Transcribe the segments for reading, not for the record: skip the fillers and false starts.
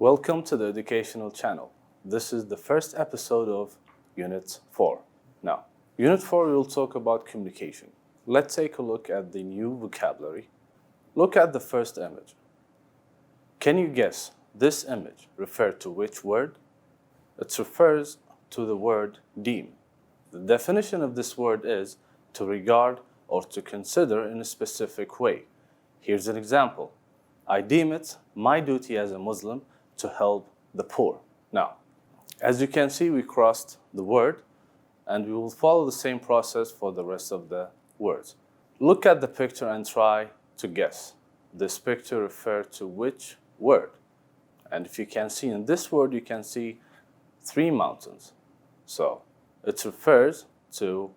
Welcome to the educational channel. This is the first episode of Unit 4. Now, Unit 4 will talk about communication. Let's take a look at the new vocabulary. Look at the first image. Can you guess this image refers to which word? It refers to the word deem. The definition of this word is to regard or to consider in a specific way. Here's an example. I deem it my duty as a Muslim to help the poor. Now, as you can see, we crossed the word and we will follow the same process for the rest of the words. Look at the picture and try to guess. This picture refers to which word? And if you can see in this word, you can see 3 mountains. So it refers to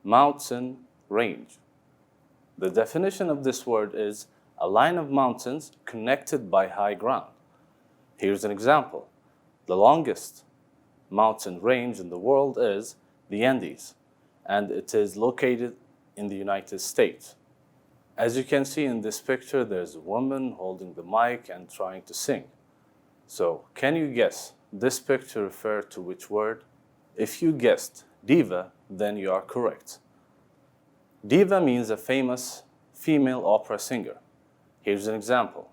mountain range. The definition of this word is a line of mountains connected by high ground. Here's an example. The longest mountain range in the world is the Andes, and it is located in the United States. As you can see in this picture, there's a woman holding the mic and trying to sing. So, can you guess this picture refers to which word? If you guessed diva, then you are correct. Diva means a famous female opera singer. Here's an example.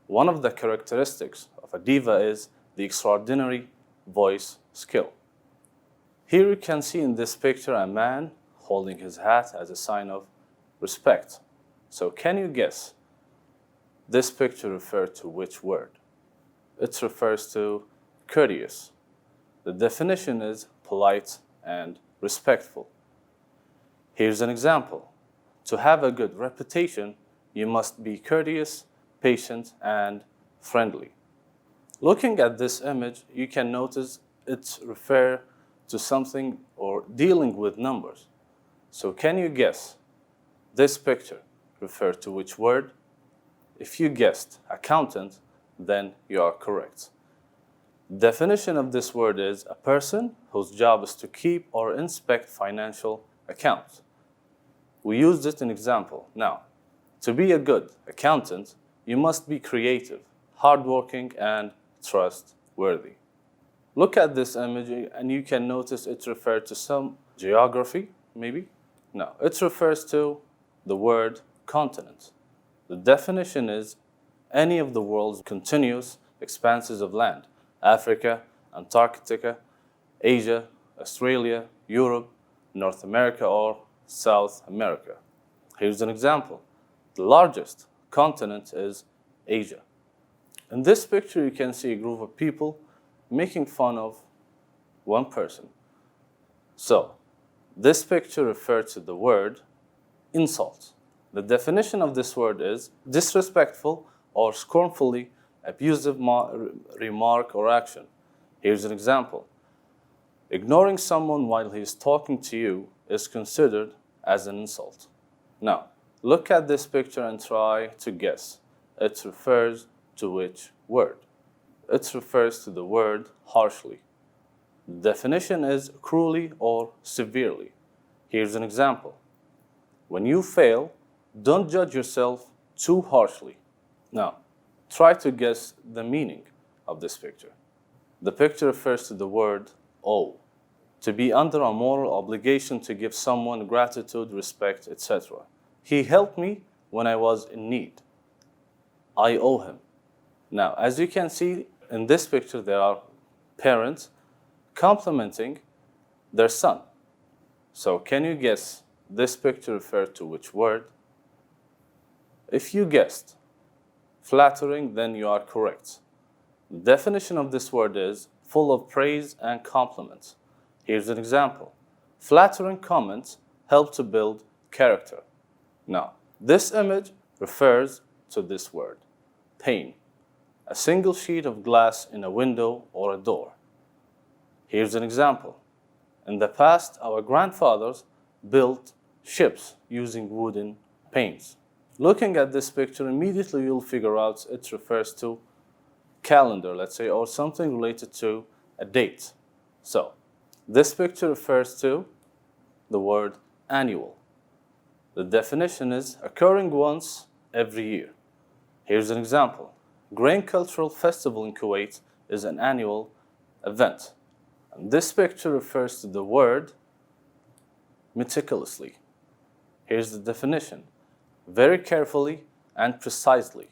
One of the characteristics of a diva is the extraordinary voice skill. Here you can see in this picture a man holding his hat as a sign of respect. So can you guess this picture refers to which word? It refers to courteous. The definition is polite and respectful. Here's an example. To have a good reputation, you must be courteous, patient, and friendly. Looking at this image, you can notice it refers to something or dealing with numbers. So can you guess this picture refers to which word? If you guessed accountant, then you are correct. Definition of this word is a person whose job is to keep or inspect financial accounts. We used it in example. Now, to be a good accountant, you must be creative, hardworking, and trustworthy. Look at this image and you can notice it refers to some geography, maybe? No, it refers to the word continent. The definition is any of the world's continuous expanses of land: Africa, Antarctica, Asia, Australia, Europe, North America, or South America. Here's an example. The largest continent is Asia. In this picture, you can see a group of people making fun of one person. So, this picture refers to the word insult. The definition of this word is disrespectful or scornfully abusive remark or action. Here's an example. Ignoring someone while he is talking to you is considered as an insult. Now, look at this picture and try to guess. It refers to which word? It refers to the word harshly. The definition is cruelly or severely. Here's an example. When you fail, don't judge yourself too harshly. Now, try to guess the meaning of this picture. The picture refers to the word owe. To be under a moral obligation to give someone gratitude, respect, etc. He helped me when I was in need. I owe him. Now, as you can see in this picture, there are parents complimenting their son. So, can you guess this picture refers to which word? If you guessed flattering, then you are correct. The definition of this word is full of praise and compliments. Here's an example. Flattering comments help to build character. Now, this image refers to this word, pane. A single sheet of glass in a window or a door. Here's an example. In the past, our grandfathers built ships using wooden panes. Looking at this picture, immediately you'll figure out it refers to calendar, let's say, or something related to a date. So, this picture refers to the word annual. The definition is occurring once every year. Here's an example. Grain Cultural Festival in Kuwait is an annual event. And this picture refers to the word meticulously. Here's the definition: very carefully and precisely.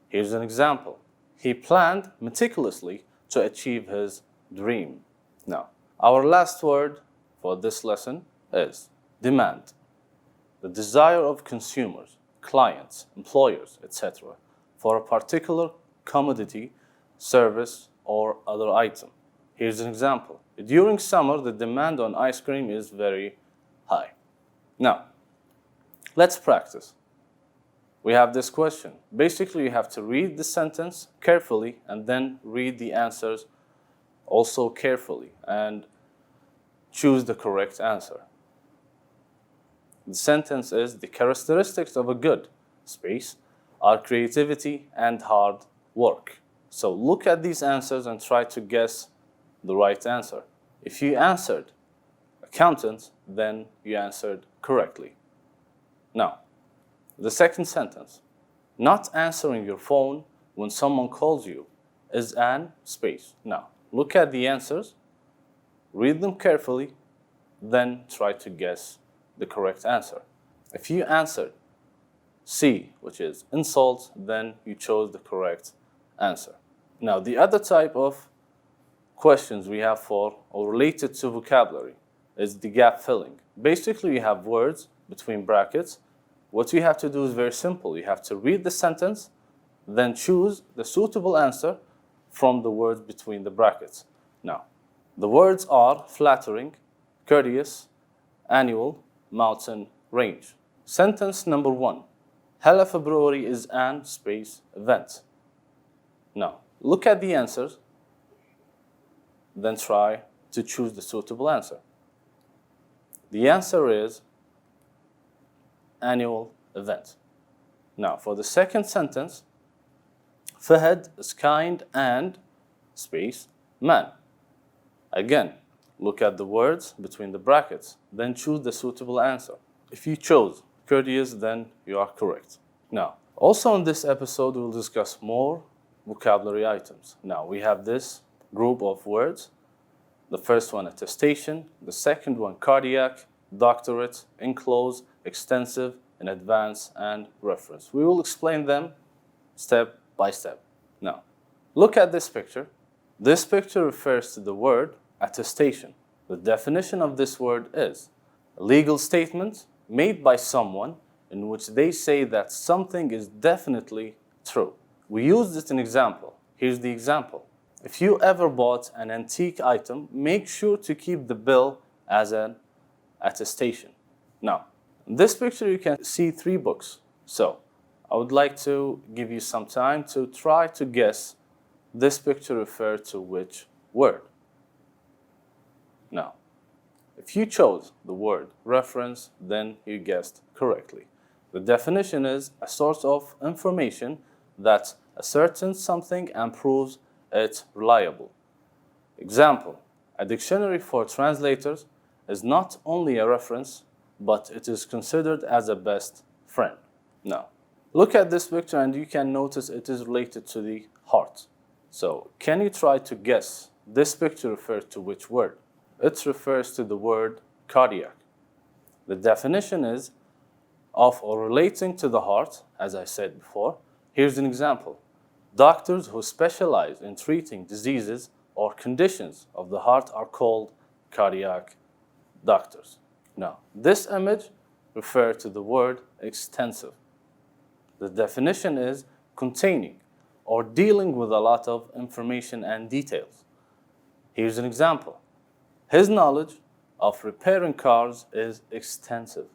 Here's an example: he planned meticulously to achieve his dream. Now, our last word for this lesson is demand. The desire of consumers, clients, employers, etc. for a particular commodity, service, or other item. Here's an example: during summer, the demand on ice cream is very high. Now, let's practice. We have this question. Basically, you have to read the sentence carefully and then read the answers also carefully and choose the correct answer. The sentence is: the characteristics of a good space are creativity and hard work. So look at these answers and try to guess the right answer. If you answered accountant, then you answered correctly. Now, the second sentence: not answering your phone when someone calls you is an space. Now, look at the answers, read them carefully, then try to guess the correct answer. If you answered C, which is insult, then you chose the correct answer. Now, the other type of questions we have for or related to vocabulary is the gap filling. Basically, you have words between brackets. What you have to do is very simple. You have to read the sentence, then choose the suitable answer from the words between the brackets. Now, the words are flattering, courteous, annual, mountain range. Sentence number 1: Hala February is an space event. Now, look at the answers, then try to choose the suitable answer. The answer is annual event. Now, for the second sentence, Fahad is kind and space man. Again, look at the words between the brackets, then choose the suitable answer. If you chose courteous, then you are correct. Now, also in this episode, we'll discuss more vocabulary items. Now, we have this group of words. The first one, attestation. The second one, cardiac, doctorate, enclose, extensive, in advance, and reference. We will explain them step by step. Now, look at this picture. This picture refers to the word attestation. The definition of this word is a legal statement made by someone in which they say that something is definitely true. We use this in example. Here's the example. If you ever bought an antique item, make sure to keep the bill as an attestation. Now, in this picture, you can see 3 books. So, I would like to give you some time to try to guess this picture referred to which word. Now, if you chose the word reference, then you guessed correctly. The definition is a source of information that ascertains something and proves it reliable. Example: a dictionary for translators is not only a reference, but it is considered as a best friend. Now, look at this picture and you can notice it is related to the heart. So, can you try to guess this picture refers to which word? It refers to the word cardiac. The definition is of or relating to the heart, as I said before. Here's an example: doctors who specialize in treating diseases or conditions of the heart are called cardiac doctors. Now, this image refers to the word extensive. The definition is containing or dealing with a lot of information and details. Here's an example: his knowledge of repairing cars is extensive.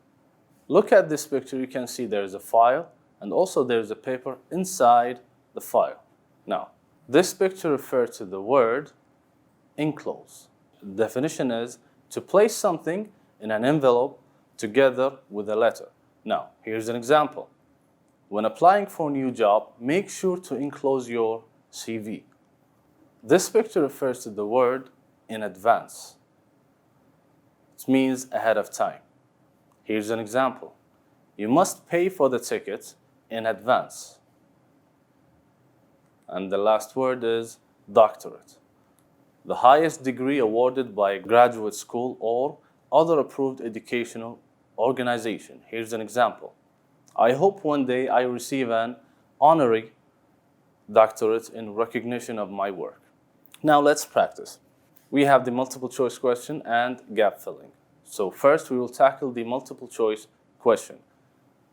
Look at this picture, you can see there is a file and also there is a paper inside the file. Now, this picture refers to the word enclose. The definition is to place something in an envelope together with a letter. Now, here's an example. When applying for a new job, make sure to enclose your CV. This picture refers to the word in advance. It means ahead of time. Here's an example. You must pay for the ticket in advance. And the last word is doctorate. The highest degree awarded by a graduate school or other approved educational organization. Here's an example. I hope one day I receive an honorary doctorate in recognition of my work. Now let's practice. We have the multiple choice question and gap filling. So first we will tackle the multiple choice question.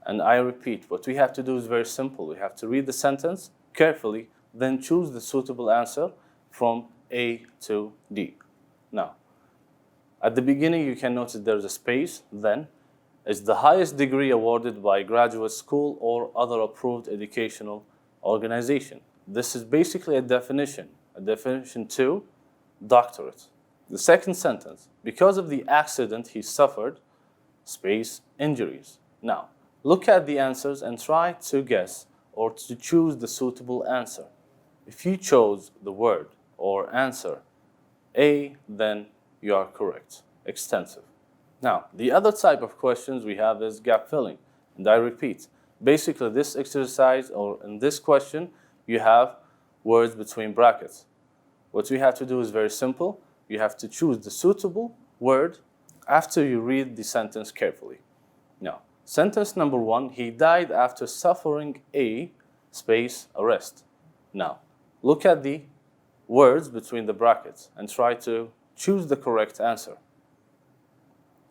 And I repeat, what we have to do is very simple. We have to read the sentence carefully, then choose the suitable answer from A to D. Now, at the beginning you can notice there's a space, then is the highest degree awarded by graduate school or other approved educational organization. This is basically a definition to doctorate. The second sentence, because of the accident he suffered, space, injuries. Now, look at the answers and try to guess or to choose the suitable answer. If you chose the word or answer A, then you are correct. Extensive. Now, the other type of questions we have is gap filling. And I repeat, basically this exercise or in this question, you have words between brackets. What we have to do is very simple. You have to choose the suitable word after you read the sentence carefully. Now, sentence number 1, he died after suffering a space arrest. Now, look at the words between the brackets and try to choose the correct answer.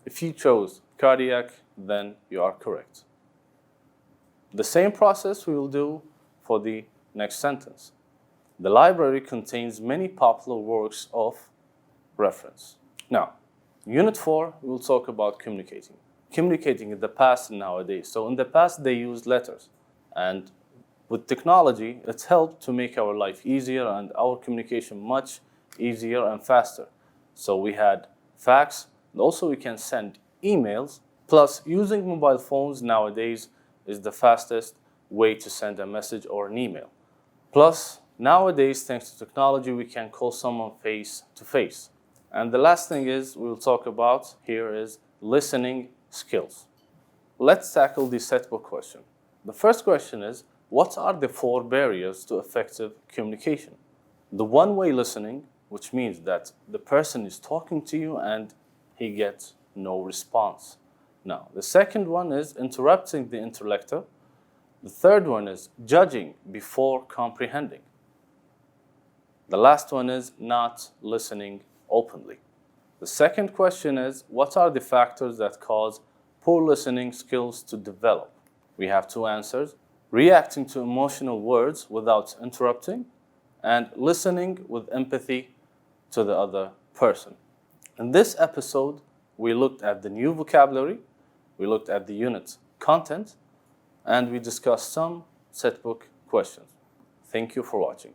If you chose cardiac, then you are correct. The same process we will do for the next sentence. The library contains many popular works of reference. Now, Unit 4, we will talk about communicating. Communicating in the past and nowadays. So in the past, they used letters. And with technology, it's helped to make our life easier and our communication much easier and faster. So we had fax, and also we can send emails. Plus, using mobile phones nowadays is the fastest way to send a message or an email. Plus, nowadays, thanks to technology, we can call someone face to face. And the last thing is we'll talk about here is listening skills. Let's tackle the set book question. The first question is, what are the 4 barriers to effective communication? The one-way listening, which means that the person is talking to you and he gets no response. Now, the second one is interrupting the interlocutor. The third one is judging before comprehending. The last one is not listening openly. The second question is, what are the factors that cause poor listening skills to develop? We have 2 answers: reacting to emotional words without interrupting, and listening with empathy to the other person. In this episode, we looked at the new vocabulary, we looked at the unit content, and we discussed some set book questions. Thank you for watching.